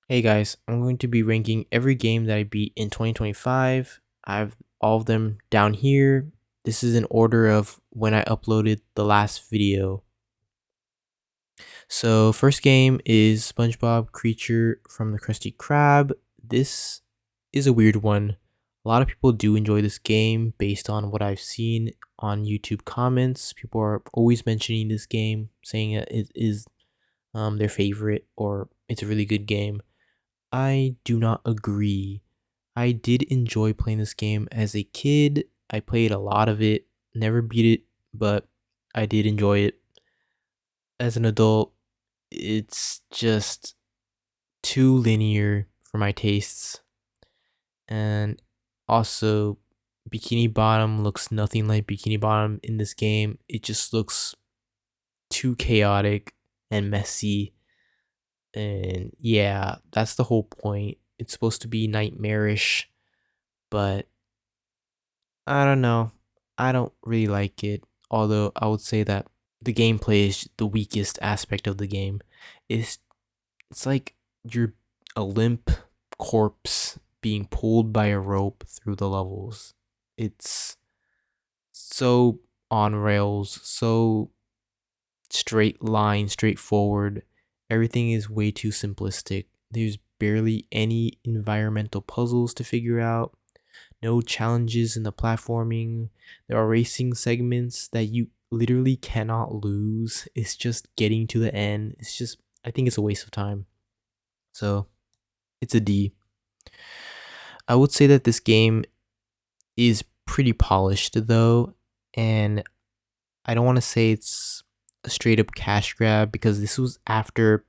Hey guys, I'm going to be ranking every game that I beat in 2025. I have all of them down here. This is in order of when I uploaded the last video. So, first game is SpongeBob Creature from the Krusty Krab. This is a weird one. A lot of people do enjoy this game based on what I've seen on YouTube comments. People are always mentioning this game, saying that it is their favorite or it's a really good game. I do not agree. I did enjoy playing this game as a kid. I played a lot of it, never beat it, but I did enjoy it. As an adult, it's just too linear for my tastes. And also, Bikini Bottom looks nothing like Bikini Bottom in this game. It just looks too chaotic and messy. And yeah, that's the whole point. It's supposed to be nightmarish, but I don't know. I don't really like it. Although I would say that the gameplay is the weakest aspect of the game. It's it's like you're a limp corpse being pulled by a rope through the levels. It's so on rails, so straight line, straightforward. Everything is way too simplistic. There's barely any environmental puzzles to figure out, no challenges in the platforming. There are racing segments that you literally cannot lose. It's just getting to the end. It's just, I think it's a waste of time. So it's a D. I would say that this game is pretty polished though, and I don't want to say it's a straight up cash grab because this was after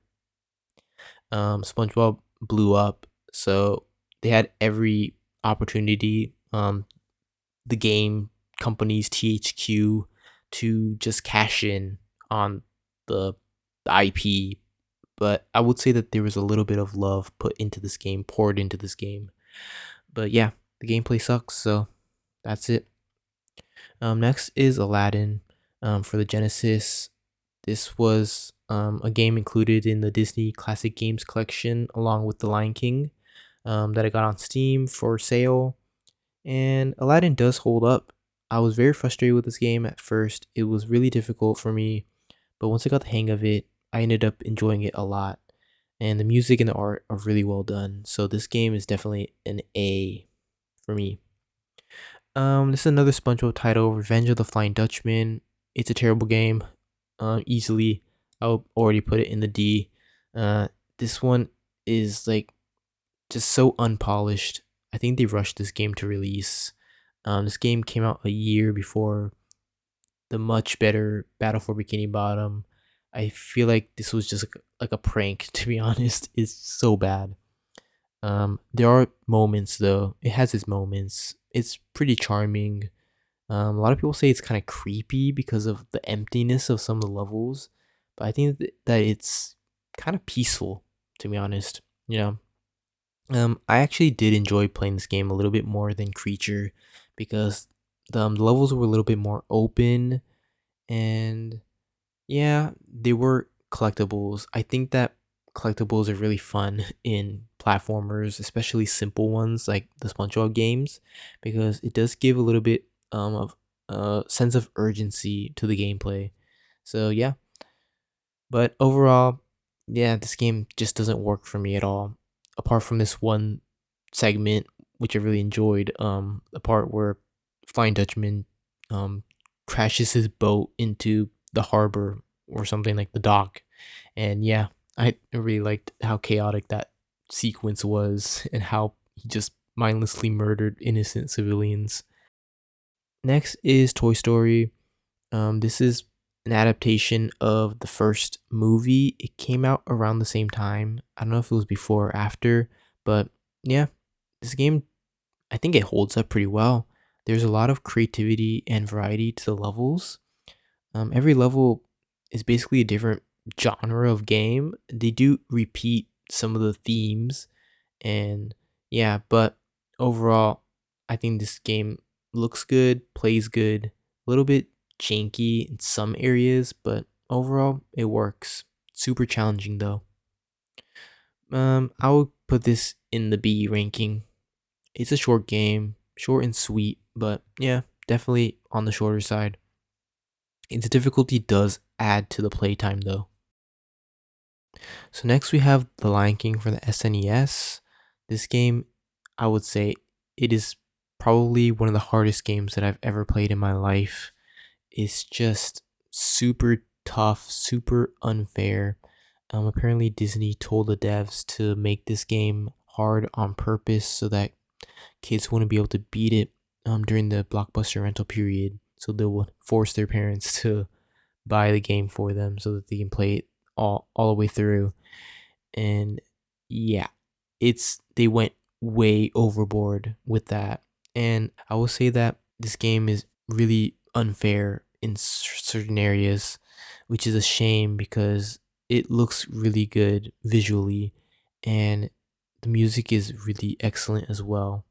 SpongeBob blew up, so they had every opportunity. The game companies THQ to just cash in on the, the IP, but I would say that there was a little bit of love put into this game, poured into this game. But yeah, the gameplay sucks, so that's it. Next is Aladdin for the Genesis. This was a game included in the Disney Classic Games collection along with The Lion King that I got on Steam for sale. And Aladdin does hold up. I was very frustrated with this game at first. It was really difficult for me, but once I got the hang of it, I ended up enjoying it a lot. And the music and the art are really well done. So this game is definitely an A for me. This is another SpongeBob title, Revenge of the Flying Dutchman. It's a terrible game. Easily, I'll already put it in the D. Uh, this one is like just so unpolished. I think they rushed this game to release. This game came out a year before the much better Battle for Bikini Bottom. I feel like this was just like a prank, to be honest. It's so bad. There are moments though. It has its moments. It's pretty charming. A lot of people say it's kind of creepy because of the emptiness of some of the levels, but I think that it's kind of peaceful, to be honest. You know, I actually did enjoy playing this game a little bit more than Creature because the levels were a little bit more open and yeah, they were collectibles. I think that collectibles are really fun in platformers, especially simple ones like the SpongeBob games, because it does give a little bit of a sense of urgency to the gameplay. So yeah, but overall, yeah, this game just doesn't work for me at all. Apart from this one segment, which I really enjoyed, the part where Flying Dutchman um crashes his boat into the harbor or something like the dock. And yeah, I really liked how chaotic that sequence was and how he just mindlessly murdered innocent civilians. Next is Toy Story. This is an adaptation of the first movie. It came out around the same time. I don't know if it was before or after, but yeah, this game, I think it holds up pretty well. There's a lot of creativity and variety to the levels. Every level is basically a different genre of game. They do repeat some of the themes, and yeah, but overall, I think this game looks good, plays good, a little bit janky in some areas, but overall, it works. Super challenging though. I would put this in the B ranking. It's a short game, short and sweet, but yeah, definitely on the shorter side. Its difficulty does add to the playtime though. So next we have The Lion King for the SNES. This game, I would say, it is probably one of the hardest games that I've ever played in my life. It's just super tough, super unfair. Apparently Disney told the devs to make this game hard on purpose so that kids wouldn't be able to beat it during the Blockbuster rental period. So they would force their parents to buy the game for them so that they can play it all the way through. And yeah, they went way overboard with that. And I will say that this game is really unfair in certain areas, which is a shame because it looks really good visually and the music is really excellent as well.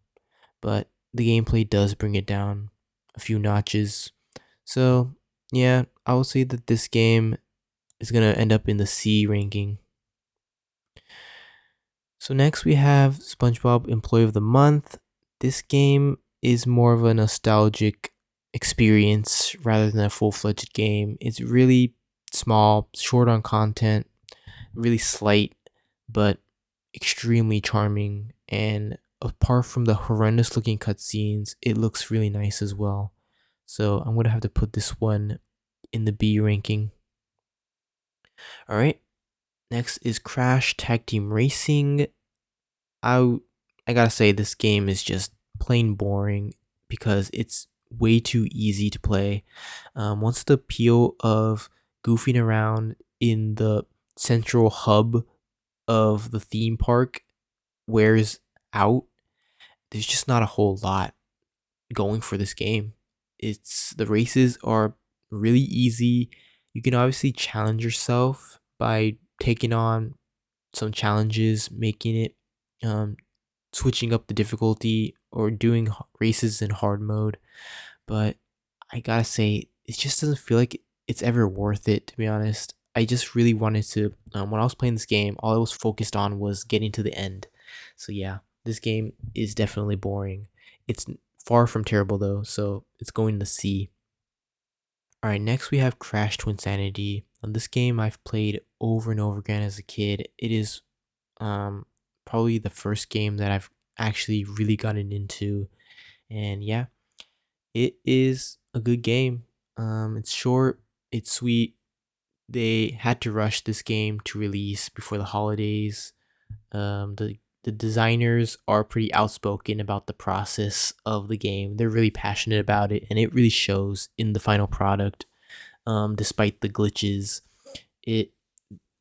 But the gameplay does bring it down a few notches. So, yeah, I will say that this game is going to end up in the C ranking. So next we have SpongeBob Employee of the Month. This game is more of a nostalgic experience rather than a full-fledged game. It's really small, short on content, really slight, but extremely charming. And apart from the horrendous looking cutscenes, it looks really nice as well. So I'm gonna have to put this one in the B ranking. All right. Next is Crash Tag Team Racing. I I gotta say this game is just plain boring because it's way too easy to play. Once the appeal of goofing around in the central hub of the theme park wears out, there's just not a whole lot going for this game. The races are really easy. You can obviously challenge yourself by taking on some challenges, making it um, switching up the difficulty or doing races in hard mode. But I gotta say, it just doesn't feel like it's ever worth it, to be honest. I just really wanted to, when I was playing this game, all I was focused on was getting to the end. So yeah, this game is definitely boring. It's far from terrible though, so it's going to C. Alright, next we have Crash Twinsanity. This game I've played over and over again as a kid. It is um probably the first game that I've actually really gotten into, and yeah, it is a good game. It's short, it's sweet. They had to rush this game to release before the holidays. The designers are pretty outspoken about the process of the game. They're really passionate about it, and it really shows in the final product. Despite the glitches, it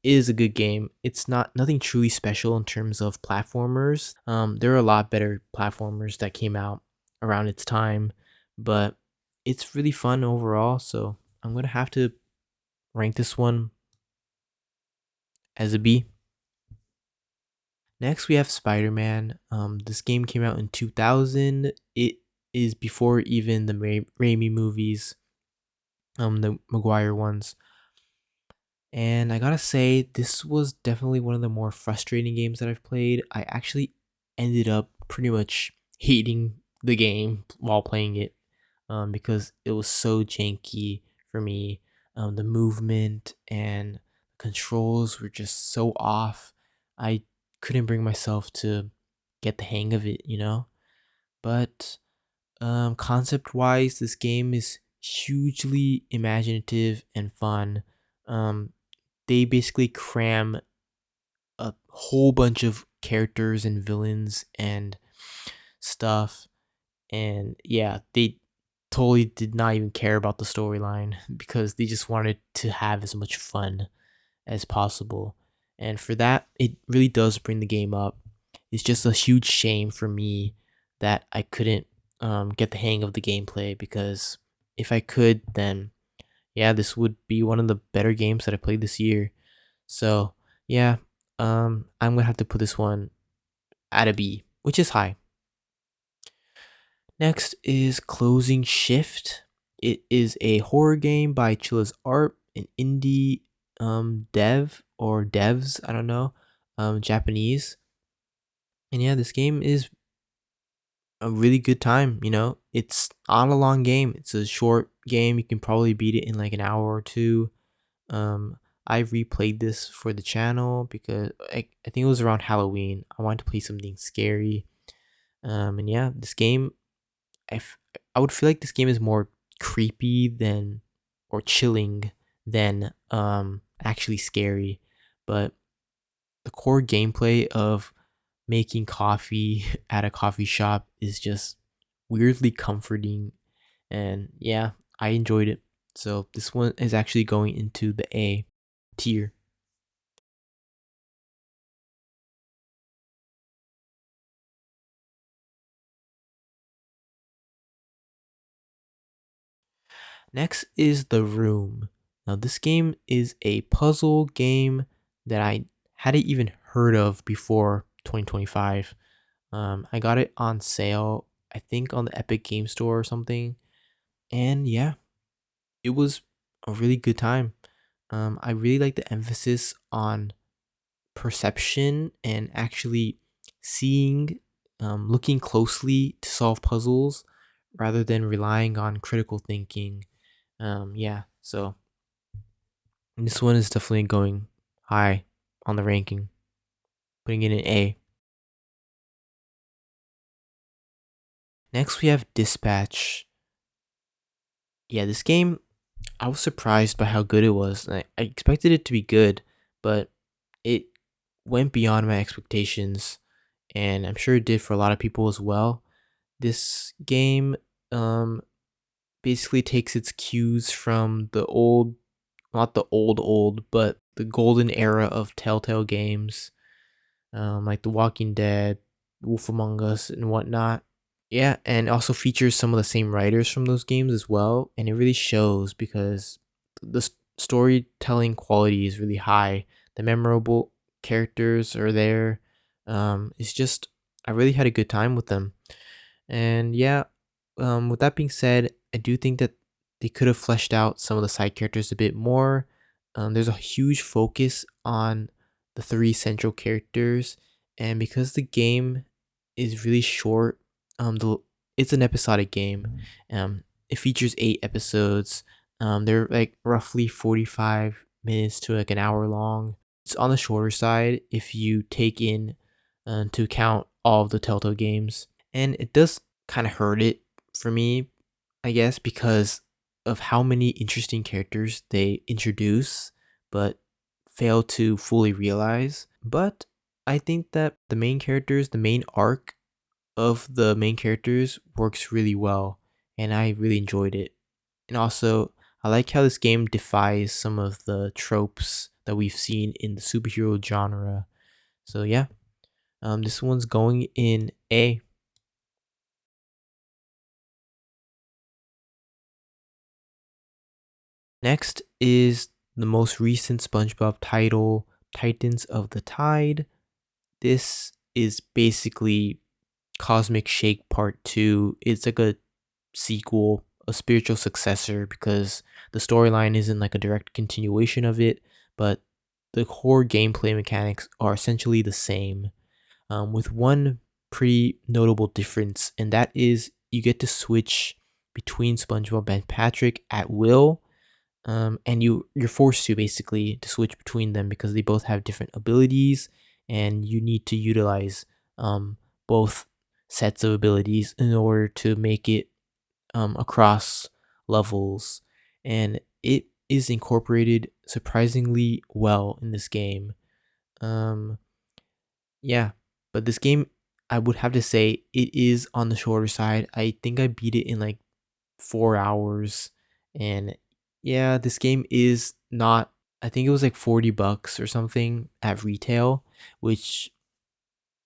is a good game. It's not nothing truly special in terms of platformers. There are a lot better platformers that came out around its time, but it's really fun overall. So I'm gonna have to rank this one as a B. Next, we have Spider-Man. This game came out in 2000. It is before even the Raimi movies, the Maguire ones. And I gotta say, this was definitely one of the more frustrating games that I've played. I actually ended up pretty much hating the game while playing it, because it was so janky for me. The movement and controls were just so off. I couldn't bring myself to get the hang of it, you know? But concept wise, this game is hugely imaginative and fun. Um, they basically cram a whole bunch of characters and villains and stuff, and yeah, they totally did not even care about the storyline because they just wanted to have as much fun as possible. And for that, it really does bring the game up. It's just a huge shame for me that I couldn't get the hang of the gameplay, because if I could, then yeah, this would be one of the better games that I played this year. So yeah, I'm gonna have to put this one at a B, which is high. Next is Closing Shift. It is a horror game by Chilla's Art, an indie dev or devs, I don't know. Japanese. And yeah, this game is a really good time. It's not a long game. It's a short game. You can probably beat it in like an hour or two. Um, I replayed this for the channel because I think it was around Halloween. I wanted to play something scary. And yeah, this game, I, f- I would feel like this game is more creepy than or chilling than actually scary. But the core gameplay of making coffee at a coffee shop is just weirdly comforting, and yeah, I enjoyed it. So this one is actually going into the A tier. Next is The Room. Now this game is a puzzle game that I hadn't even heard of before 2025. I got it on sale, I think on the Epic Game Store or something, and yeah, it was a really good time. I really like the emphasis on perception and actually seeing, looking closely to solve puzzles rather than relying on critical thinking. Yeah, so this one is definitely going high on the ranking, putting it in A. Next, we have Dispatch. Yeah, this game, I was surprised by how good it was. I expected it to be good, but it went beyond my expectations, and I'm sure it did for a lot of people as well. This game um basically takes its cues from the old, not the old, but the golden era of Telltale games, like The Walking Dead, Wolf Among Us, and whatnot. Yeah, and also features some of the same writers from those games as well, and it really shows because the storytelling quality is really high. The memorable characters are there. It's just I really had a good time with them. And yeah, with that being said, I do think that they could have fleshed out some of the side characters a bit more. There's a huge focus on the three central characters, and because the game is really short, it's an episodic game. It features 8 episodes. They're like roughly 45 minutes to like an hour long. It's on the shorter side if you take in to account all of the Telltale games, and it does kind of hurt it for me, I guess, because of how many interesting characters they introduce but fail to fully realize. But I think that the main arc of the main characters works really well, and I really enjoyed it. And also, I like how this game defies some of the tropes that we've seen in the superhero genre. So yeah, this one's going in A. Next is the most recent SpongeBob title, Titans of the Tide. This is basically Cosmic Shake Part 2. It's like a sequel, a spiritual successor, because the storyline isn't like a direct continuation of it, but the core gameplay mechanics are essentially the same, with one pretty notable difference, and that is you get to switch between SpongeBob and Patrick at will, and you're forced to basically to switch between them because they both have different abilities, and you need to utilize both sets of abilities in order to make it across levels, and it is incorporated surprisingly well in this game. Um, yeah, but this game, I would have to say, it is on the shorter side. I think I beat it in like 4 hours, and yeah, this game is not. I think it was like $40 or something at retail, which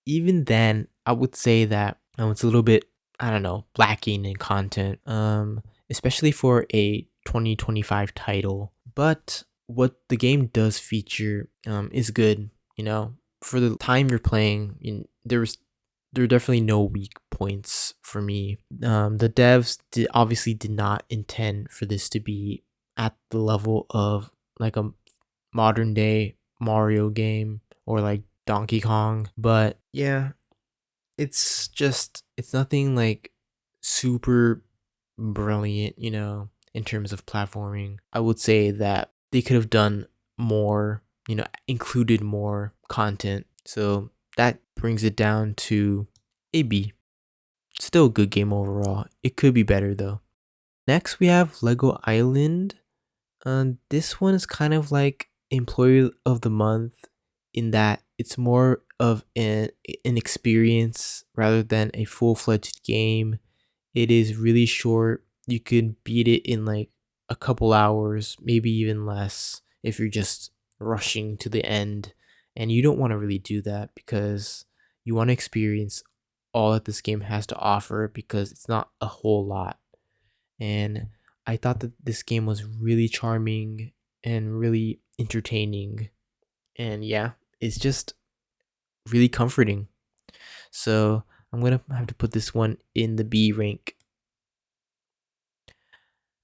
even then I would say that it's a little bit, I don't know, lacking in content, especially for a 2025 title. But what the game does feature is good. For the time you're playing, there are definitely no weak points for me. The devs obviously did not intend for this to be at the level of like a modern day Mario game or like Donkey Kong. But yeah, it's nothing like super brilliant, in terms of platforming. I would say that they could have done more, included more content. So that brings it down to a B. Still a good game overall. It could be better though. Next, we have Lego Island. This one is kind of like Employee of the Month in that it's more of an experience rather than a full-fledged game. It is really short. You could beat it in like a couple hours, maybe even less, if you're just rushing to the end. And you don't want to really do that because you want to experience all that this game has to offer because it's not a whole lot. And I thought that this game was really charming and really entertaining. And yeah, it's just really comforting. So I'm going to have to put this one in the B rank.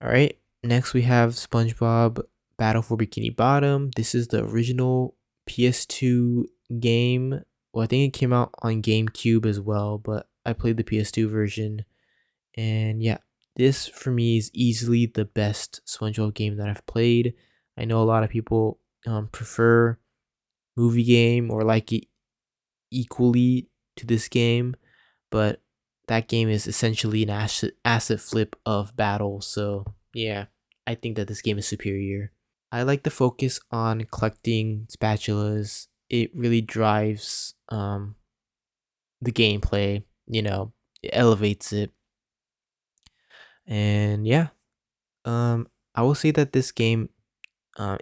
All right. Next, we have SpongeBob Battle for Bikini Bottom. This is the original PS2 game. Well, I think it came out on GameCube as well, but I played the PS2 version. And yeah, this for me is easily the best SpongeBob game that I've played. I know a lot of people prefer movie game or like it equally to this game, but that game is essentially an asset flip of battle. So yeah, I think that this game is superior. I like the focus on collecting spatulas. It really drives the gameplay. It elevates it, and yeah, I will say that this game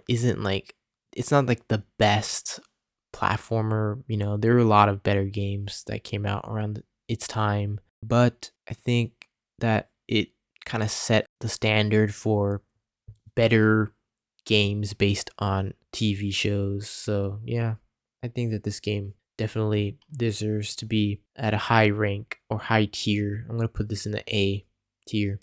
isn't like it's not like the best platformer. There are a lot of better games that came out around its time, but I think that it kind of set the standard for better games based on TV shows. So yeah, I think that this game definitely deserves to be at a high rank or high tier. I'm gonna put this in the A tier.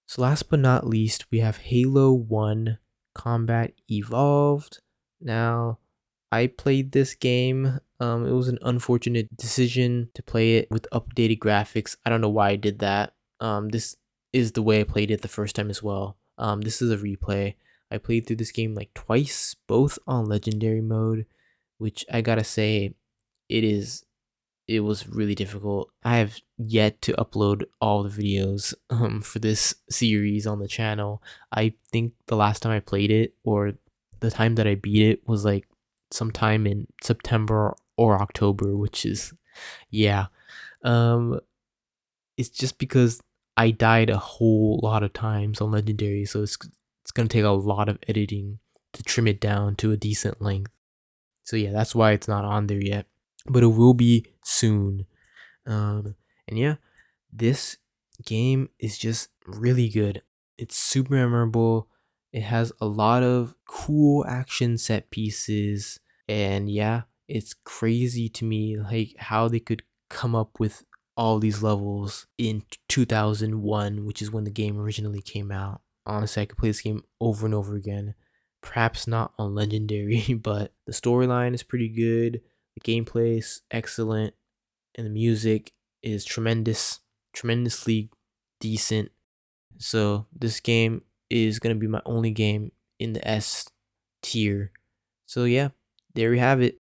So last but not least, we have Halo 1 Combat Evolved. Now, I played this game. It was an unfortunate decision to play it with updated graphics. I don't know why I did that. This is the way I played it the first time as well. This is a replay. I played through this game like twice, both on legendary mode, which I gotta say, it is it was really difficult. I have yet to upload all the videos for this series on the channel. I think the last time I played it or the time that I beat it was like sometime in September or October, which is yeah. Um it's just because I died a whole lot of times on legendary, so it's going to take a lot of editing to trim it down to a decent length. So yeah, that's why it's not on there yet, but it will be soon. And yeah, this game is just really good. It's super memorable. It has a lot of cool action set pieces, and yeah, it's crazy to me like how they could come up with all these levels in 2001, which is when the game originally came out. Honestly, I could play this game over and over again. Perhaps not on legendary, but the storyline is pretty good. The gameplay is excellent and the music is tremendously decent. So this game is gonna be my only game in the S tier. So yeah, there we have it.